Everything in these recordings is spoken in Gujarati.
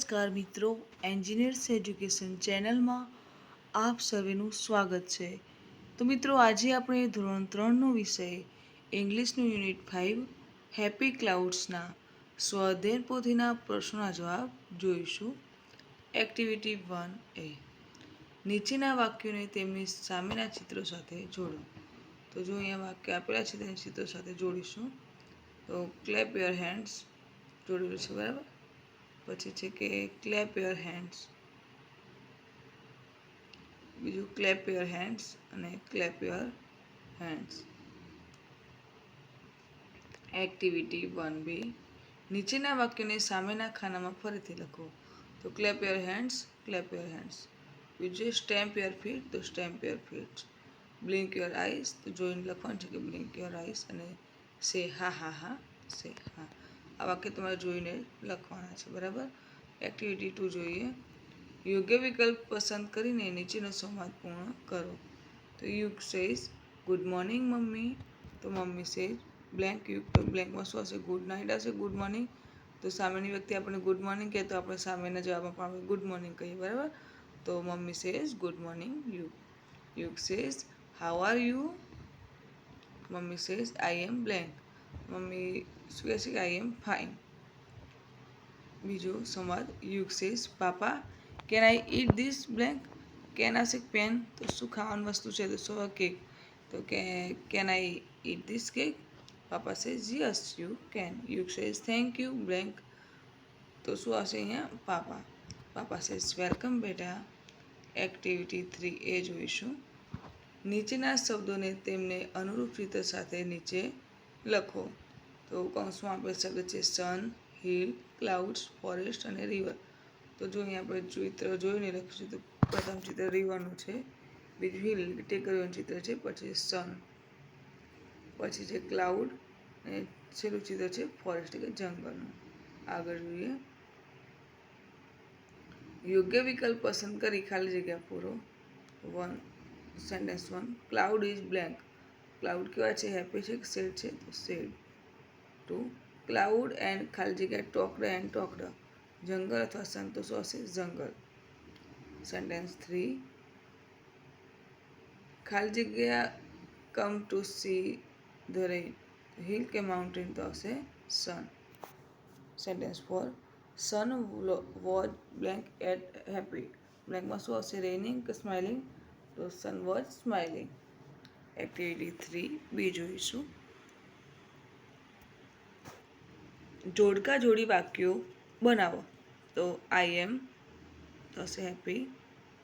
નમસ્કાર મિત્રો, એન્જિનિયર્સ એજ્યુકેશન ચેનલમાં આપ સર્વેનું સ્વાગત છે. તો મિત્રો, આજે આપણે ધોરણ 3નો વિષય ઇંગ્લિશનું યુનિટ 5 હેપી ક્લાઉડ્સના સ્વાધ્યાય પોથીના પ્રશ્નોના જવાબ જોઈશું. Activity 1A. નીચેના વાક્યોને તેમની સામેના ચિત્રો સાથે જોડો. તો જો અહીંયા વાક્ય આપેલા છે તેને ચિત્રો સાથે જોડીશું. તો ક્લેપ યોર હેન્ડ્સ જોડેલું છે, બરાબર. પછી છે કે ક્લેપ યોર હેન્ડ્સ, બીજું ક્લેપ યોર હેન્ડ્સ અને clap your hands. Activity 1B. નીચેના વાક્યોને સામેના ખાનામાં ફરીથી લખો. તો clap your hands, clap your hands. બીજું સ્ટેમ્પ યોર ફીટ, તો stamp your feet. Blink your eyes, તો જોઈને લખવાનું છે કે બ્લિંક યોર આઈસ. અને સે હા હા હા, સે હા. આ વાક્ય તમારે જોઈને લખવાના છે, બરાબર. એક્ટિવિટી 2 જોઈએ. યોગ્ય વિકલ્પ પસંદ કરીને નીચેનો સંવાદ પૂર્ણ કરો. તો યુગ સેઝ ગુડ મોર્નિંગ મમ્મી, તો મમ્મી સેઝ બ્લેન્ક યુગ, તો બ્લેન્કમાં શું હશે? ગુડ નાઇટ હશે, ગુડ મોર્નિંગ. તો સામેની વ્યક્તિ આપણે ગુડ મોર્નિંગ કહે તો આપણે સામેના જવાબમાં પણ આપણે ગુડ મોર્નિંગ કહીએ, બરાબર. તો mummy says good morning Yug. Yug says how are you, mummy says I am blank. Mummy શું કહે છે કે આઈ એમ ફાઇન. બીજો સંવાદ Yug says papa can I eat this blank. Can આવશે પેન, તો શું ખાવાની વસ્તુ છે? તો શું કેક. તો can I eat this cake. Papa says yes you can. Yug says thank you blank. તો શું આવશે અહીંયા? Papa. Papa says welcome beta. Activity 3A જોઈશું. નીચેના શબ્દોને તેમને અનુરૂપ ચિત્ર સાથે નીચે લખો. તો કૌંસમાં આપણે શબ્દ છે સન, હિલ, ક્લાઉડ્સ, ફોરેસ્ટ અને રિવર. તો જો અહીંયા આપણે ચિત્ર જોઈને લખીશું. તો પ્રથમ ચિત્ર રિવરનું છે, બીજું હિલ ટેકરીઓનું ચિત્ર છે, પછી સન, પછી છે ક્લાઉડ અને છેલ્લું ચિત્ર છે ફોરેસ્ટ કે જંગલનું. આગળ જોઈએ. યોગ્ય વિકલ્પ પસંદ કરી ખાલી જગ્યા પૂરો. 1. Sentence 1. Cloud is blank. Cloud કેવા છે? હેપી છે કે સેડ છે? તો સેડ. 2. ક્લાઉડ એન્ડ ખાલી જગ્યા ટોકડ એન્ડ ટોકડ. જંગલ અથવા સન, તો શું હશે? જંગલ. સેન્ટેન્સ 3. ખાલી જગ્યા come to see the rain. Hill કે માઉન્ટેન, તો હશે sun. Sentence 4. Sun was blank at happy. બ્લેન્કમાં શું હશે? રેનિંગ કે સ્માઇલિંગ, તો સન વોઝ સ્માઇલિંગ. એક્ટિવિટી 3B જોઈશું. જોડકા જોડી વાક્યો બનાવો. તો આઈ એમ થશે હેપી,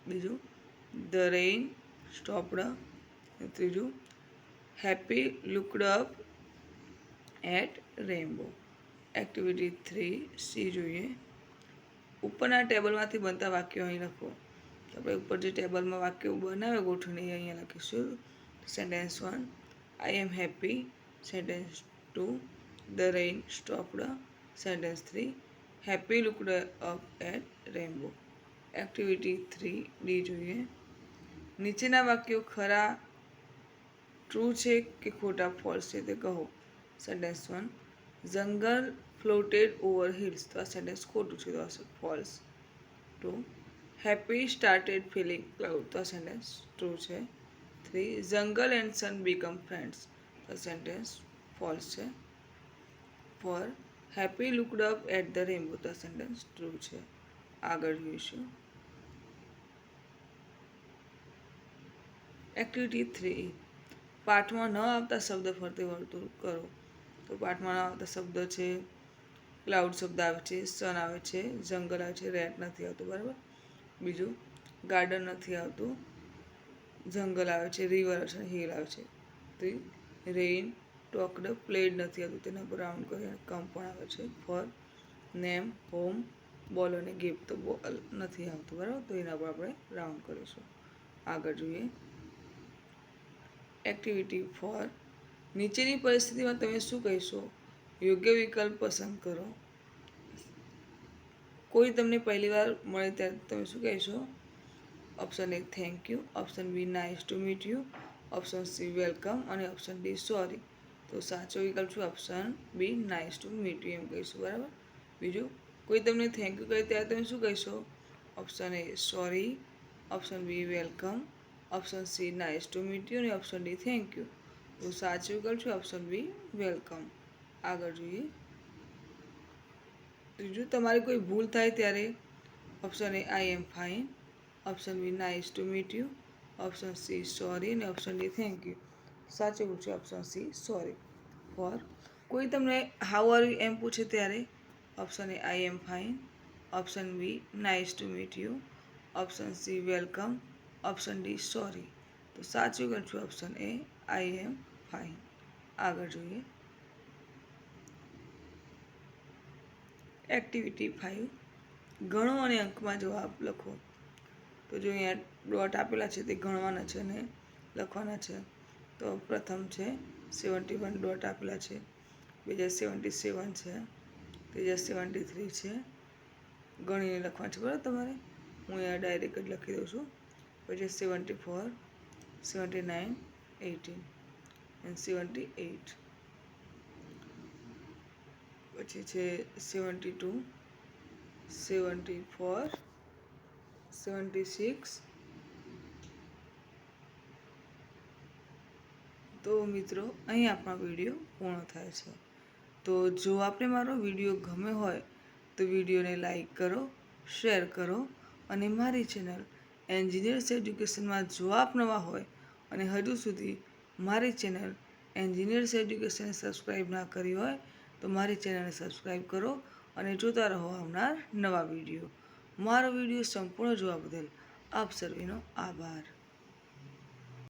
બીજું ધ રેઇન સ્ટોપ્ડ, ત્રીજું happy looked up at rainbow. Activity 3C જોઈએ. ઉપરના ટેબલમાંથી બનતા વાક્યો અહીં લખો. તો આપણે ઉપર જે ટેબલમાં વાક્યો બનાવે ગોઠવણી અહીંયા લખીશું. Sentence 1. I am happy. Sentence 2. The rain stopped. Sentence 3. Happy looked up at rainbow. Activity 3D જોઈએ. નીચેના વાક્યો ખરા ટ્રુ છે કે ખોટા ફોલ્સ છે તે કહો. સેન્ટેન્સ 1. જંગલ ફ્લોટેડ ઓવર હિલ્સ. તો આ સેન્ટેન્સ ખોટું છે, તો આ false. 2. Happy started feeling cloud. તો આ સેન્ટેન્સ ટ્રુ છે. 3. જંગલ એન્ડ સન બીકમ ફ્રેન્ડ્સ. તો આ સેન્ટેન્સ ફોલ્સ છે. 4. Happy looked up at the rainbow. તો આ સેન્ટેન્સ ટ્રુ છે. આગળ જોઈશું. એક્ટિવિટી 3. પાઠમાં ન આવતા શબ્દ ફરતે વર્તુળ કરો. તો પાઠમાં ન આવતા શબ્દ છે ક્લાઉડ શબ્દ આવે છે, સન આવે છે, જંગલ આવે છે, રેટ નથી આવતું, બરાબર. બીજું ગાર્ડન નથી આવતું, જંગલ આવે છે, રિવર આવે છે, હિલ આવે છે. તો રેઇન ટોકડ પ્લેડ નથી આવતું, તેના પર રાઉન્ડ કરી કમ પણ આવે છે. ફોર નેમ હોમ બોલ અને ગિફ્ટ, તો બોલ નથી આવતું, બરાબર. તો એના પર આપણે રાઉન્ડ કરીશું. આગળ જોઈએ. એક્ટિવિટી 4. નીચેની પરિસ્થિતિમાં તમે શું કહેશો? યોગ્ય વિકલ્પ પસંદ કરો. કોઈ તમને પહેલી વાર મળે ત્યારે તમે શું કહેશો? Option A thank you, option B nice to meet you, option C welcome અને ઓપ્શન D સોરી. તો સાચો વિકલ્પ શું? Option B nice to meet you એમ કહીશું, બરાબર. બીજું કોઈ તમને થેન્ક યુ કહે ત્યારે તમે શું કહેશો? Option A sorry, option B welcome, option C nice to meet you અને ઓપ્શન ડી થેન્ક યુ. તો સાચું વિકલ્પ છે ઓપ્શન બી વેલકમ. આગળ જોઈએ. ત્રીજું, તમારી કોઈ ભૂલ થાય ત્યારે option A I am fine, option B nice to meet you, option C sorry અને ઓપ્શન ડી થેન્ક યુ. સાચું છે ઓપ્શન સી સોરી. ફોર, કોઈ તમને હાઉ આર યુ એમ પૂછે ત્યારે option A I am fine, option B nice to meet you, option C welcome, option D sorry. તો સાચું વિકલ્પ છે option A I am fine. આગળ જોઈએ. એક્ટિવિટી 5, ગણો અને અંકમાં જવાબ લખો. તો જો અહીંયા ડોટ આપેલા છે તે ગણવાના છે અને લખવાના છે. તો પ્રથમ છે 71 ડોટ આપેલા છે, બીજા 77 છે, ત્રીજા 73 છે. ગણીને લખવા છે બરાબર તમારે. હું અહીંયા ડાયરેક્ટ જ લખી દઉં છું. પછી 74, 79, 18 અને 78. પછી છે 72, 74, 76. તો મિત્રો અહીં આપણો વિડીયો પૂર્ણ થાય છે. તો જો આપને મારો વિડીયો ગમે હોય તો વિડીયોને લાઈક કરો, શેર કરો અને મારી ચેનલ એન્જિનિયર્સ એજ્યુકેશનમાં જો આપ નવા હોય અને હજુ સુધી મારી ચેનલ એન્જિનિયર્સ એજ્યુકેશન સબસ્ક્રાઈબ ના કરી હોય તો મારી ચેનલને સબસ્ક્રાઈબ કરો અને જોતા રહો આવનાર નવા વિડીયો. મારો વિડીયો સંપૂર્ણ જોવા બદલ આપ સર્વેનો આભાર.